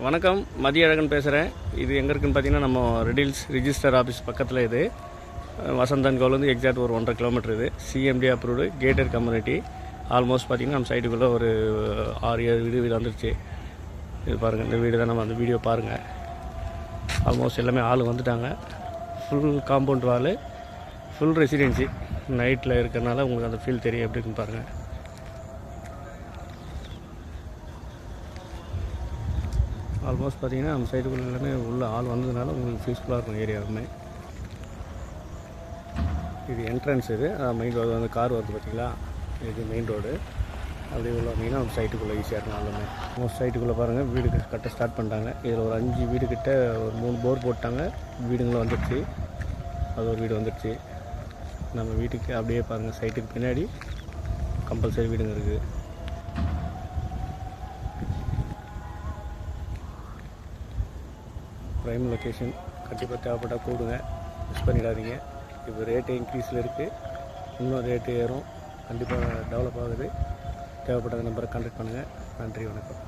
வணக்கம், மதியழகன் பேசுகிறேன். இது எங்கே இருக்குன்னு பார்த்தீங்கன்னா, நம்ம ரெடில்ஸ் ரிஜிஸ்டர் ஆஃபீஸ் பக்கத்தில் இது. வசந்தன் கோவிலேருந்து எக்ஸாக்ட் ஒரு 1.5 கிலோமீட்டர். இது CMD approved gated community. Almost பார்த்திங்கன்னா நம்ம சைட்டுக்குள்ளே ஒரு 6-7 வீடு வந்துடுச்சு. இது பாருங்கள், இந்த வீடு தான். நம்ம அந்த வீடியோ பாருங்கள். ஆல்மோஸ்ட் எல்லாமே ஆள் வந்துட்டாங்க. ஃபுல் காம்பவுண்ட் வாலு, ஃபுல் ரெசிடென்சி. நைட்டில் இருக்கிறனால உங்களுக்கு அந்த ஃபீல் தெரியும் எப்படி இருக்குன்னு பாருங்கள். ஆல்மோஸ்ட் பார்த்தீங்கன்னா நம்ம சைடுக்குள்ள எல்லாமே உள்ள ஆள் வந்ததுனால உங்களுக்கு பீஸ்ஃபுல்லாக இருக்கும் ஏரியாவுமே. இது என்ட்ரன்ஸ். இது மெயின் ரோடு வந்து கார் வருது பார்த்தீங்களா, இது மெயின் ரோடு. அப்படியே உள்ள வந்தீங்கன்னா நம்ம சைட்டுக்குள்ளே ஈஸியாக இருக்கும். ஆளுமே மோஸ்ட் சைட்டுக்குள்ளே பாருங்கள், வீடு கட்ட ஸ்டார்ட் பண்ணிட்டாங்க. இதில் ஒரு 5 வீடு கிட்ட ஒரு 3 போர் போட்டாங்க. வீடுங்களும் வந்துடுச்சு. அது ஒரு வீடு வந்துடுச்சு. நம்ம வீட்டுக்கு அப்படியே பாருங்கள், சைட்டுக்கு பின்னாடி கம்பல்சரி வீடுங்க இருக்குது. Prime location. கண்டிப்பாக தேவைப்பட்டால் கூடுங்க, மிஸ் பண்ணிடாதீங்க. இப்போ ரேட்டு இன்க்ரீஸில் இருக்குது, இன்னும் ரேட்டு ஏறும். கண்டிப்பாக டெவலப் ஆகுது. தேவைப்பட்ட நம்பரை கான்டாக்ட் பண்ணுங்கள். நன்றி, வணக்கம்.